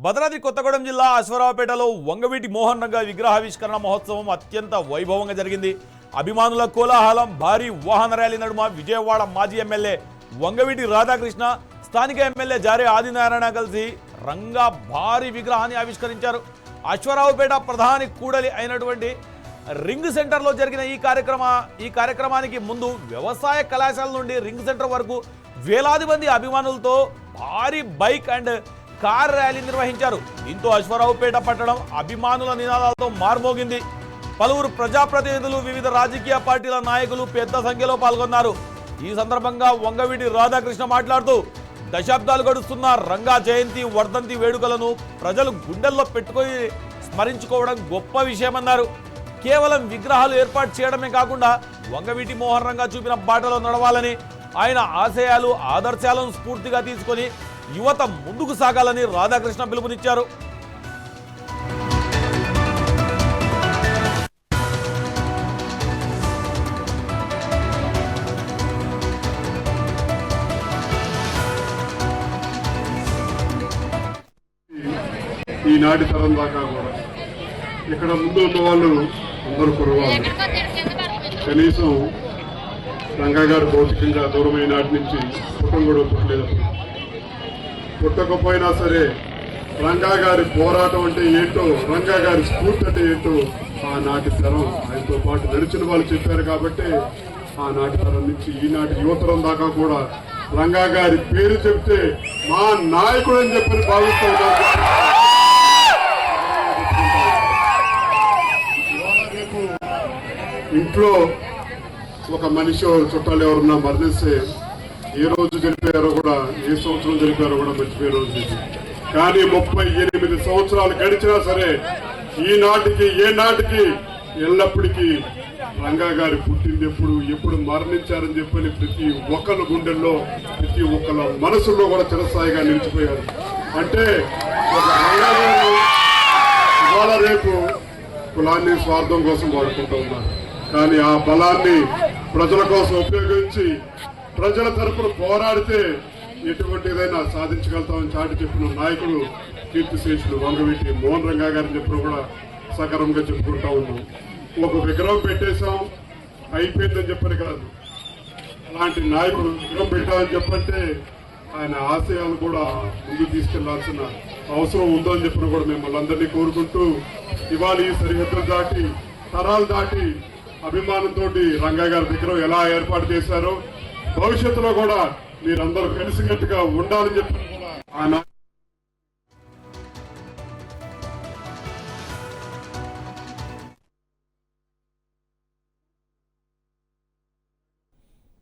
భద్రాద్రి కొత్తగూడెం జిల్లా అశ్వరావుపేటలో వంగవీటి మోహన్ రంగ విగ్రహావిష్కరణ మహోత్సవం అత్యంత వైభవంగా జరిగింది. అభిమానుల కోలాహలం, భారీ వాహన ర్యాలీ నడుమ విజయవాడ మాజీ ఎమ్మెల్యే వంగవీటి రాధాకృష్ణ, స్థానిక ఎమ్మెల్యే జారే ఆదినారాయణ కలిసి రంగా భారీ విగ్రహాన్ని ఆవిష్కరించారు. అశ్వరావుపేట ప్రధాని కూడలి అయినటువంటి రింగ్ సెంటర్లో జరిగిన ఈ కార్యక్రమానికి ముందు వ్యవసాయ కళాశాల నుండి రింగ్ సెంటర్ వరకు వేలాది మంది అభిమానులతో భారీ బైక్ అండ్ కార్ ర్యాలీ నిర్వహించారు. దీంతో అశ్వరావుపేట పట్టణం అభిమానుల నినాదాలతో మార్మోగింది. పలువురు ప్రజాప్రతినిధులు, వివిధ రాజకీయ పార్టీల నాయకులు పెద్ద సంఖ్యలో పాల్గొన్నారు. ఈ సందర్భంగా వంగవీటి రాధాకృష్ణ మాట్లాడుతూ, దశాబ్దాలు గడుస్తున్న రంగా జయంతి, వర్ధంతి వేడుకలను ప్రజలు గుండెల్లో పెట్టుకొని స్మరించుకోవడం గొప్ప విషయమన్నారు. కేవలం విగ్రహాలు ఏర్పాటు చేయడమే కాకుండా వంగవీటి మోహన్ రంగా చూపిన బాటలో నడవాలని, ఆయన ఆశయాలు, ఆదర్శాలను స్ఫూర్తిగా తీసుకొని యువత ముందుకు సాగాలని రాధాకృష్ణ పిలుపునిచ్చారు. ఈనాటి తరం దాకా కూడా ఇక్కడ ముందు ఉన్న వాళ్ళు అందరూ కురవాలి. కనీసం రంగా గారు భౌతికంగా దూరమైన నాటి నుంచి పుట్టం కూడా పుట్టలేదు. పుట్టకపోయినా సరే రంగా గారి పోరాటం అంటే ఏంటో, రంగా గారి స్ఫూర్తి అంటే ఏంటో ఆనాటి తరం ఆయనతో పాటు నడిచిన వాళ్ళు చెప్పారు. కాబట్టి ఆనాటి తరం నుంచి ఈనాటి యువతరం దాకా కూడా రంగా గారి పేరు చెప్తే మా నాయకుడు అని చెప్పని భావిస్తూ ఇంట్లో ఒక మనిషి చుట్టాలు ఎవరున్నా మరణిస్తే ఏ రోజు జరిపారో కూడా, ఏ సంవత్సరం జరిపారో కూడా మర్చిపోయే రోజు ఇది. కానీ 38 సంవత్సరాలు గడిచినా సరే ఈనాటికి ఏ నాటికి ఎల్లప్పటికీ రంగా గారి పుట్టింది ఎప్పుడు మరణించారని చెప్పని ప్రతి ఒక్కరి గుండెల్లో, ప్రతి ఒక్కరి మనసుల్లో కూడా చిరస్థాయిగా నిలిచిపోయారు. అంటే ఒక రంగా గారు ఇవాళ రేపు కులాన్ని స్వార్థం కోసం వాడుకుంటూ ఉన్నారు. కానీ ఆ బలాన్ని ప్రజల కోసం ఉపయోగించి ప్రజల తరపున పోరాడితే ఎటువంటిదైనా సాధించగలుగుతామని చాటి చెప్పిన నాయకుడు కీర్తిశేషులు వంగవీటి మోహన్ రంగా గారిని చెప్పిన కూడా సకరంగా చెప్పుకుంటా ఉన్నాం. ఒక విగ్రహం పెట్టేశాం అయిపోయిందని చెప్పని కాదు, అలాంటి నాయకుడు విగ్రహం పెట్టామని చెప్పంటే ఆయన ఆశయాలు కూడా ముందుకు తీసుకెళ్లాల్సిన అవసరం ఉందని చెప్పిన కూడా మిమ్మల్ని అందరినీ కోరుకుంటూ, ఇవాళ ఈ సరిహద్దులు దాటి, తరాలు దాటి అభిమానంతో రంగా గారి విగ్రహం ఎలా ఏర్పాటు చేశారో భవిష్యత్తులో కూడా మీరందరూ కలిసికట్టుగా ఉండాలని చెప్పి కూడా